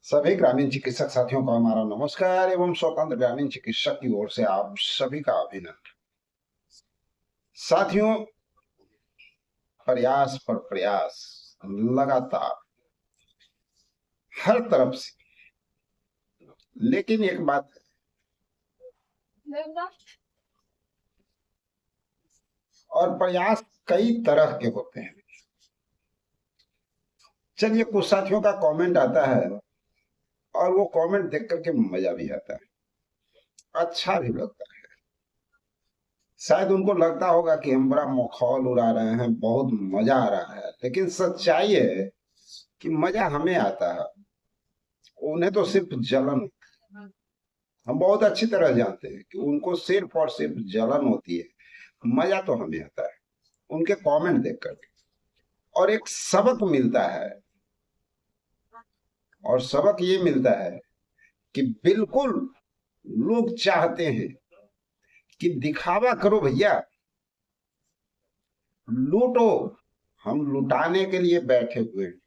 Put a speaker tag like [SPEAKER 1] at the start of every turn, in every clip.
[SPEAKER 1] सभी ग्रामीण चिकित्सक साथियों को हमारा नमस्कार एवं स्वतंत्र ग्रामीण चिकित्सक की ओर से आप सभी का अभिनंदन। साथियों, प्रयास पर प्रयास लगातार हर तरफ से, लेकिन एक बात और प्रयास कई तरह के होते हैं। चलिए, कुछ साथियों का कमेंट आता है और वो कमेंट देख करके मजा भी आता है, अच्छा भी लगता है। शायद उनको लगता होगा कि हम बड़ा मखौल उड़ा रहे हैं, बहुत मजा आ रहा है, लेकिन सच्चाई है कि मजा हमें आता है, उन्हें तो सिर्फ जलन। हम बहुत अच्छी तरह जानते हैं कि उनको सिर्फ और सिर्फ जलन होती है, मजा तो हमें आता है उनके कमेंट देख करके। और एक सबक मिलता है, और सबक ये मिलता है कि बिल्कुल लोग चाहते हैं कि दिखावा करो भैया, लूटो। हम लुटाने के लिए बैठे हुए हैं।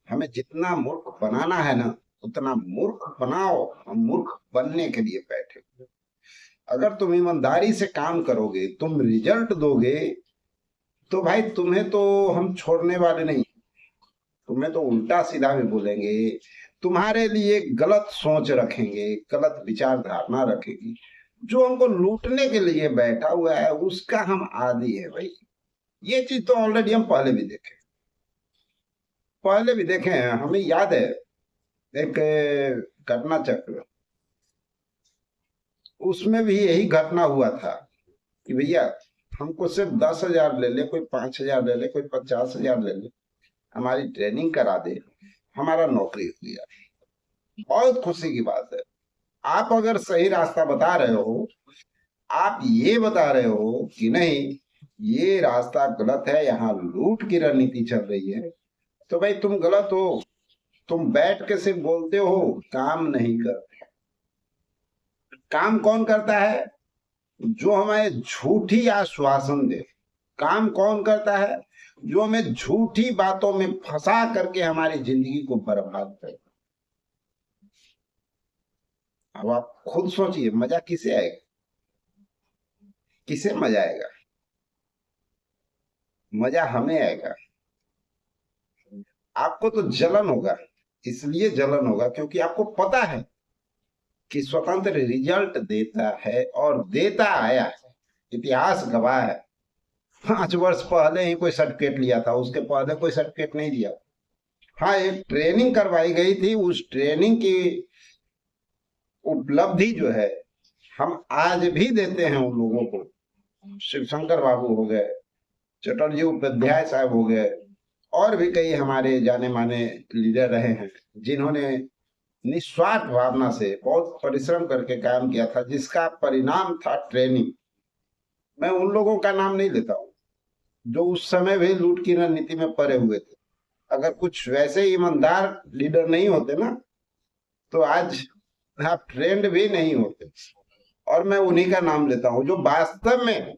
[SPEAKER 1] हमें जितना मूर्ख बनाना है ना, उतना मूर्ख बनाओ। हम मूर्ख बनने के लिए बैठे हुए। अगर तुम ईमानदारी से काम करोगे, तुम रिजल्ट दोगे, तो भाई तुम्हें तो हम छोड़ने वाले नहीं। तुम्हें तो उल्टा सीधा भी बोलेंगे, तुम्हारे लिए गलत सोच रखेंगे, गलत विचार धारणा रखेगी। जो हमको लूटने के लिए बैठा हुआ है उसका हम आदी है भाई। ये चीज तो ऑलरेडी हम पहले भी देखे हैं। हमें याद है एक घटना चक्र, उसमें भी यही घटना हुआ था कि भैया हमको सिर्फ 10,000 ले ले, कोई 5,000 ले ले, कोई 50,000 ले ले, हमारी ट्रेनिंग करा दे, हमारा नौकरी हो गया। बहुत खुशी की बात है। आप अगर सही रास्ता बता रहे हो, आप ये बता रहे हो कि नहीं ये रास्ता गलत है, यहाँ लूट की रणनीति चल रही है, तो भाई तुम गलत हो। तुम बैठ के सिर्फ बोलते हो, काम नहीं करते। काम कौन करता है? जो हमें झूठी आश्वासन दे। काम कौन करता है? जो हमें झूठी बातों में फंसा करके हमारी जिंदगी को बर्बाद करे। अब आप खुद सोचिए, मजा किसे आएगा? किसे मजा आएगा? मजा हमें आएगा। आपको तो जलन होगा। इसलिए जलन होगा क्योंकि आपको पता है कि स्वतंत्र रिजल्ट देता है और देता आया है। इतिहास गवाह है। 5 वर्ष पहले ही कोई सर्टिफिकेट लिया था, उसके पहले कोई सर्टिफिकेट नहीं दिया। हाँ, एक ट्रेनिंग करवाई गई थी, उस ट्रेनिंग की उपलब्धि जो है हम आज भी देते हैं उन लोगों को। शिवशंकर बाबू हो गए, चटर्जी उपाध्याय साहब हो गए, और भी कई हमारे जाने माने लीडर रहे हैं जिन्होंने निस्वार्थ भावना से बहुत परिश्रम करके काम किया था, जिसका परिणाम था ट्रेनिंग। मैं उन लोगों का नाम नहीं लेता हूँ जो उस समय भी लूट की रणनीति में पड़े हुए थे। अगर कुछ वैसे ईमानदार लीडर नहीं होते ना, तो आज आप ट्रेंड भी नहीं होते। और मैं उन्हीं का नाम लेता हूं जो वास्तव में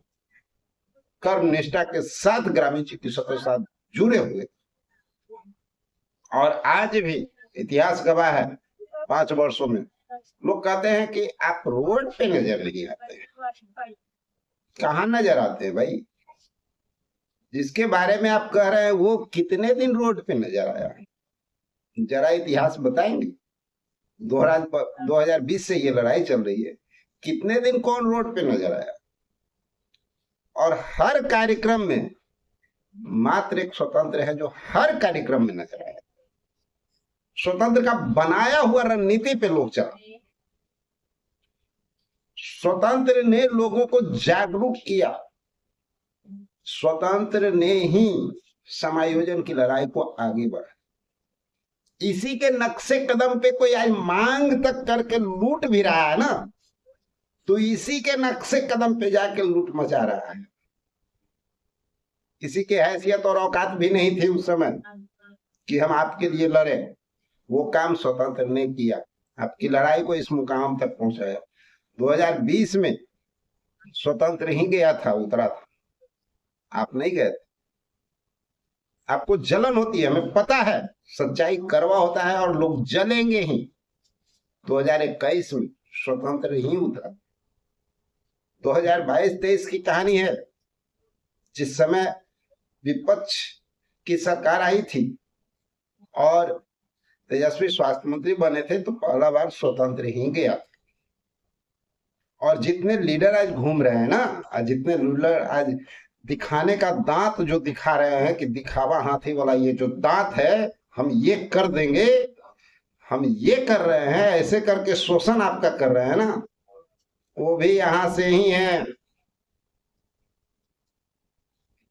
[SPEAKER 1] कर्म निष्ठा के साथ ग्रामीण चिकित्सकों के साथ जुड़े हुए। और आज भी इतिहास गवाह है, 5 वर्षों में लोग कहते हैं कि आप रोड पे नजर नहीं आते। कहाँ नजर आते हैं भाई? जिसके बारे में आप कह रहे हैं वो कितने दिन रोड पे नजर आया? जरा इतिहास बताएंगे। 2020 से ये लड़ाई चल रही है, कितने दिन कौन रोड पे नजर आया? और हर कार्यक्रम में मात्र एक स्वतंत्र है जो हर कार्यक्रम में नजर आया। स्वतंत्र का बनाया हुआ रणनीति पे लोग चला। स्वतंत्र ने लोगों को जागरूक किया। स्वतंत्र ने ही समायोजन की लड़ाई को आगे बढ़ा। इसी के नक्शे कदम पे कोई आज मांग तक करके लूट भी रहा है ना, तो इसी के नक्शे कदम पे जाके लूट मचा रहा है। किसी की हैसियत और औकात भी नहीं थी उस समय कि हम आपके लिए लड़े। वो काम स्वतंत्र ने किया, आपकी लड़ाई को इस मुकाम तक पहुंचाया। 2020 में स्वतंत्र ही गया था, उतरा था, आप नहीं गए थे। आपको जलन होती है, हमें पता है, सच्चाई कड़वा होता है और लोग जलेंगे ही। 2021 में स्वतंत्र ही उतरा। 2022-23 की कहानी है, जिस समय विपक्ष की सरकार आई थी और तेजस्वी स्वास्थ्य मंत्री बने थे, तो पहला बार स्वतंत्र ही गया। और जितने लीडर आज घूम रहे हैं ना, जितने लीडर आज दिखाने का दांत जो दिखा रहे हैं कि दिखावा हाथी वाला ये जो दांत है, हम ये कर देंगे, हम ये कर रहे हैं, ऐसे करके शोषण आपका कर रहे हैं ना, वो भी यहां से ही है।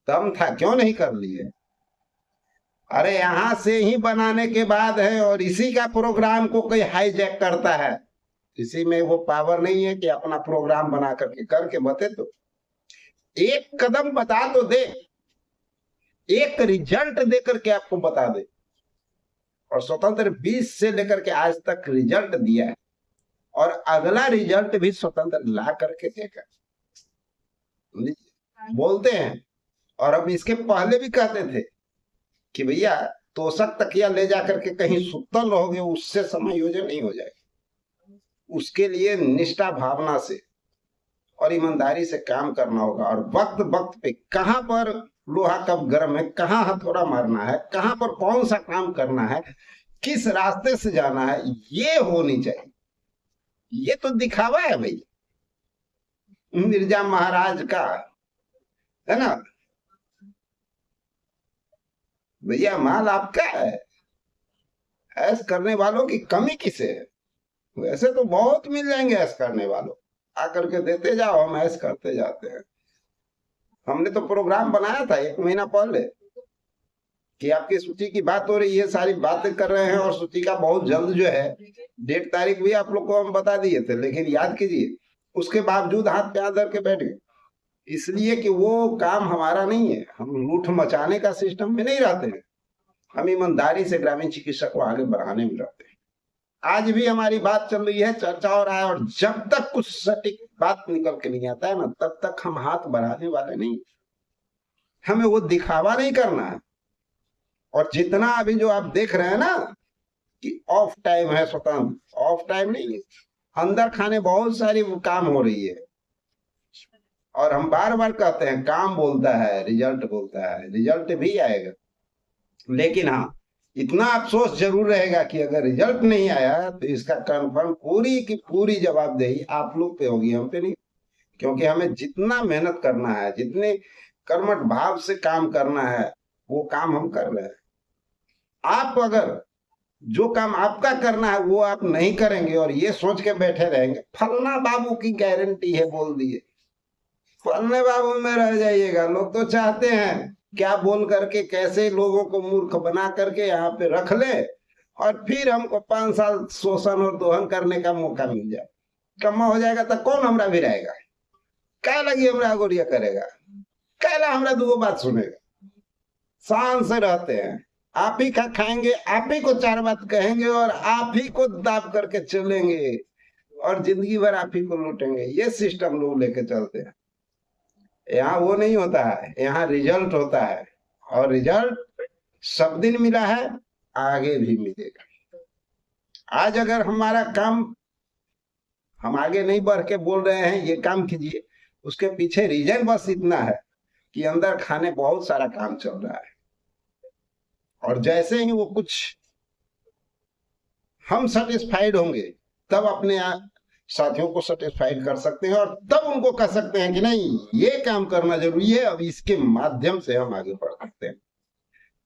[SPEAKER 1] दम था, क्यों नहीं कर लिए? अरे यहां से ही बनाने के बाद है, और इसी का प्रोग्राम को कोई हाईजैक करता है। इसी में वो पावर नहीं है कि अपना प्रोग्राम बना करके बते, तो एक कदम बता तो दे, एक रिजल्ट दे करके आपको बता दे। और स्वतंत्र 20 से लेकर के आज तक रिजल्ट दिया है, और अगला रिजल्ट भी स्वतंत्र ला करके देगा। बोलते हैं, और हम इसके पहले भी कहते थे कि भैया तोशक तकिया ले जाकर के कहीं सुतल रहोगे, उससे समायोजन नहीं हो जाएगा। उसके लिए निष्ठा भावना से और ईमानदारी से काम करना होगा, और वक्त वक्त पे कहां पर लोहा कब गर्म है, कहां हथौड़ा मारना है, कहां पर कौन सा काम करना है, किस रास्ते से जाना है, ये होनी चाहिए। ये तो दिखावा है भाई, मिर्जा महाराज का, है ना? भैया माल आपका है, ऐश करने वालों की कमी किसे है? वैसे तो बहुत मिल जाएंगे ऐश करने वालों, आकर के देते जाओ, हम ऐश करते जाते हैं। हमने तो प्रोग्राम बनाया था 1 महीना पहले कि आपकी सूची की बात हो रही है, सारी बातें कर रहे हैं, और सूची का बहुत जल्द जो है डेट तारीख भी आप लोग को हम बता दिए थे, लेकिन याद कीजिए, उसके बावजूद हाथ पे हाथ धर के बैठ गए। इसलिए कि वो काम हमारा नहीं है, हम लूट मचाने का सिस्टम में नहीं रहते हैं, हम ईमानदारी से ग्रामीण चिकित्सा को आगे बढ़ाने में रहते हैं। आज भी हमारी बात चल रही है, चर्चा हो रहा है, और जब तक कुछ सटीक बात निकल के नहीं आता है ना, तब तक हम हाथ बढ़ाने वाले नहीं। हमें वो दिखावा नहीं करना है। और जितना अभी जो आप देख रहे हैं ना कि ऑफ टाइम है, स्वतंत्र ऑफ टाइम नहीं है, अंदर खाने बहुत सारी वो काम हो रही है। और हम बार बार कहते हैं, काम बोलता है, रिजल्ट बोलता है, रिजल्ट भी आएगा। लेकिन हाँ, इतना अफसोस जरूर रहेगा कि अगर रिजल्ट नहीं आया तो इसका कंफर्म पूरी की पूरी जवाबदेही आप लोग पे होगी, हम पे नहीं। क्योंकि हमें जितना मेहनत करना है, जितने कर्मठ भाव से काम करना है, वो काम हम कर रहे हैं। आप अगर जो काम आपका करना है वो आप नहीं करेंगे और ये सोच के बैठे रहेंगे, फलना बाबू की गारंटी है, बोल दिए, फलने बाबू में रह जाइएगा। लोग तो चाहते हैं क्या बोल करके कैसे लोगों को मूर्ख बना करके यहाँ पे रख ले, और फिर हमको 5 साल शोषण और दोहन करने का मौका मिल जाए। कमा हो जाएगा तो कौन हमरा भी रहेगा, क्या लगी हमरा गोरिया करेगा, कैला हमरा दूगो बात सुनेगा। शान से रहते हैं, आप ही का खाएंगे, आप ही को 4 बात कहेंगे, और आप ही को दाब करके चलेंगे, और जिंदगी भर आप ही को लूटेंगे। ये सिस्टम लोग लेके चलते हैं। यहाँ वो नहीं होता है, यहाँ रिजल्ट होता है, और रिजल्ट सब दिन मिला है, आगे भी मिलेगा। आज अगर हमारा काम, हम आगे नहीं बढ़ के बोल रहे हैं ये काम कीजिए, उसके पीछे रीजन बस इतना है कि अंदर खाने बहुत सारा काम चल रहा है। और जैसे ही वो कुछ हम सेटिस्फाइड होंगे, तब अपने साथियों को सेटिस्फाइड कर सकते हैं, और तब उनको कह सकते हैं कि नहीं, ये काम करना जरूरी है, अब इसके माध्यम से हम आगे बढ़ सकते हैं।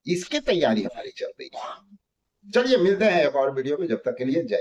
[SPEAKER 1] इसकी तैयारी हमारी चल रही है। चलिए मिलते हैं एक और वीडियो में, जब तक के लिए जय।